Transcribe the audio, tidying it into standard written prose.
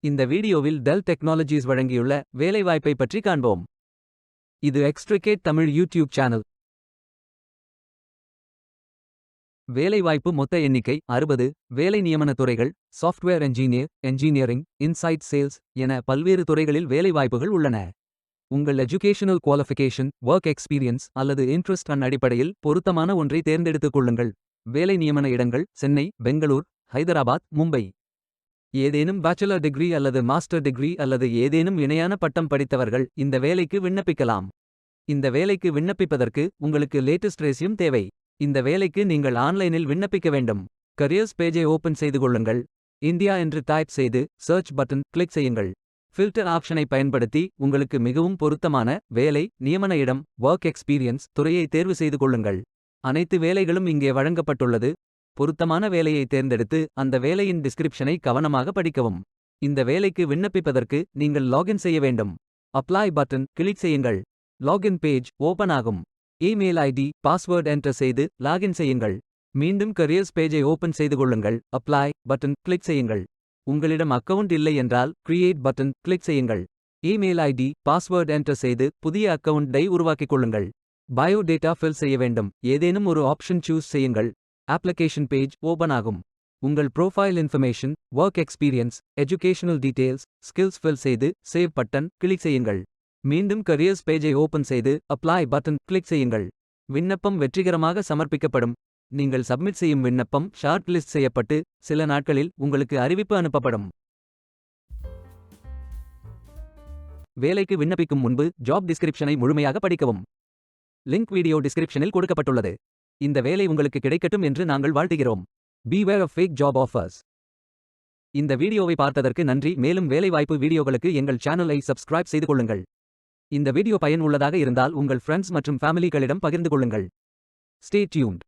இந்த வீடியோவில் del technologies வழங்கியுள்ள வேலைவாய்ப்பை பற்றி காண்போம். இது எக்ஸ்ட்ரிகேட் தமிழ் யூடியூப் சேனல். வேலைவாய்ப்பு மொத்த எண்ணிக்கை 60. வேலை நியமன துறைகள் software engineer, engineering, inside sales என பல்வேறு துறைகளில் வேலைவாய்ப்புகள் உள்ளன. உங்கள் எஜுகேஷனல் குவாலிஃபிகேஷன், ஒர்க் எக்ஸ்பீரியன்ஸ் அல்லது இன்ட்ரெஸ்ட் அடிப்படையில் பொருத்தமான ஒன்றை தேர்ந்தெடுத்துக் கொள்ளுங்கள். வேலை நியமன இடங்கள் சென்னை, பெங்களூர், ஹைதராபாத், மும்பை. ஏதேனும் பேச்சுலர் டிகிரி அல்லது மாஸ்டர் டிகிரி அல்லது ஏதேனும் இணையான பட்டம் படித்தவர்கள் இந்த வேலைக்கு விண்ணப்பிக்கலாம். இந்த வேலைக்கு விண்ணப்பிப்பதற்கு உங்களுக்கு லேட்டஸ்ட் ரெஸ்யூம் தேவை. இந்த வேலைக்கு நீங்கள் ஆன்லைனில் விண்ணப்பிக்க வேண்டும். கரியர்ஸ் பேஜை ஓபன் செய்து கொள்ளுங்கள். இந்தியா என்று டைப் செய்து சர்ச் பட்டன் கிளிக் செய்யுங்கள். ஃபில்டர் ஆப்ஷனை பயன்படுத்தி உங்களுக்கு மிகவும் பொருத்தமான வேலை, நியமன இடம், ஒர்க் எக்ஸ்பீரியன்ஸ் துறையை தேர்வு செய்து கொள்ளுங்கள். அனைத்து வேலைகளும் இங்கே வழங்கப்பட்டுள்ளது. பொருத்தமான வேலையை தேர்ந்தெடுத்து அந்த வேலையின் டிஸ்கிரிப்ஷனை கவனமாக படிக்கவும். இந்த வேலைக்கு விண்ணப்பிப்பதற்கு நீங்கள் லாகின் செய்ய வேண்டும். அப்ளை பட்டன் கிளிக் செய்யுங்கள். லாகின் பேஜ் ஓபன் ஆகும். இமெயில் ஐடி, பாஸ்வேர்ட் என்டர் செய்து லாகின் செய்யுங்கள். மீண்டும் கரியர்ஸ் பேஜை ஓபன் செய்து கொள்ளுங்கள். அப்ளை பட்டன் கிளிக் செய்யுங்கள். உங்களிடம் அக்கவுண்ட் இல்லை என்றால் கிரியேட் பட்டன் கிளிக் செய்யுங்கள். இமெயில் ஐடி, பாஸ்வேர்ட் என்டர் செய்து புதிய அக்கவுண்டை உருவாக்கிக் கொள்ளுங்கள். பயோடேட்டா ஃபில் செய்ய வேண்டும். ஏதேனும் ஒரு ஆப்ஷன் சூஸ் செய்யுங்கள். அப்ளிகேஷன் பேஜ் ஓபன் ஆகும். உங்கள் profile information, work experience, educational details, skills fill செய்து சேவ் பட்டன் கிளிக் செய்யுங்கள். மீண்டும் கரியர்ஸ் பேஜை ஓபன் செய்து அப்ளை பட்டன் கிளிக் செய்யுங்கள். விண்ணப்பம் வெற்றிகரமாக சமர்ப்பிக்கப்படும். நீங்கள் சப்மிட் செய்யும் விண்ணப்பம் ஷார்ட் லிஸ்ட் செய்யப்பட்டு சில நாட்களில் உங்களுக்கு அறிவிப்பு அனுப்பப்படும். வேலைக்கு விண்ணப்பிக்கும் முன்பு ஜாப் டிஸ்கிரிப்ஷனை முழுமையாக படிக்கவும். லிங்க் வீடியோ டிஸ்கிரிப்ஷனில் கொடுக்கப்பட்டுள்ளது. இந்த வேலை உங்களுக்கு கிடைக்கட்டும் என்று நாங்கள் வாழ்த்துகிறோம். Beware of fake job offers. இந்த வீடியோவை பார்த்ததற்கு நன்றி. மேலும் வேலைவாய்ப்பு வீடியோகளுக்கு எங்கள் சேனலை சப்ஸ்கிரைப் செய்து கொள்ளுங்கள். இந்த வீடியோ பயன் உள்ளதாக இருந்தால் உங்கள் ஃப்ரெண்ட்ஸ் மற்றும் ஃபேமிலிகளிடம் பகிர்ந்து கொள்ளுங்கள். Stay tuned.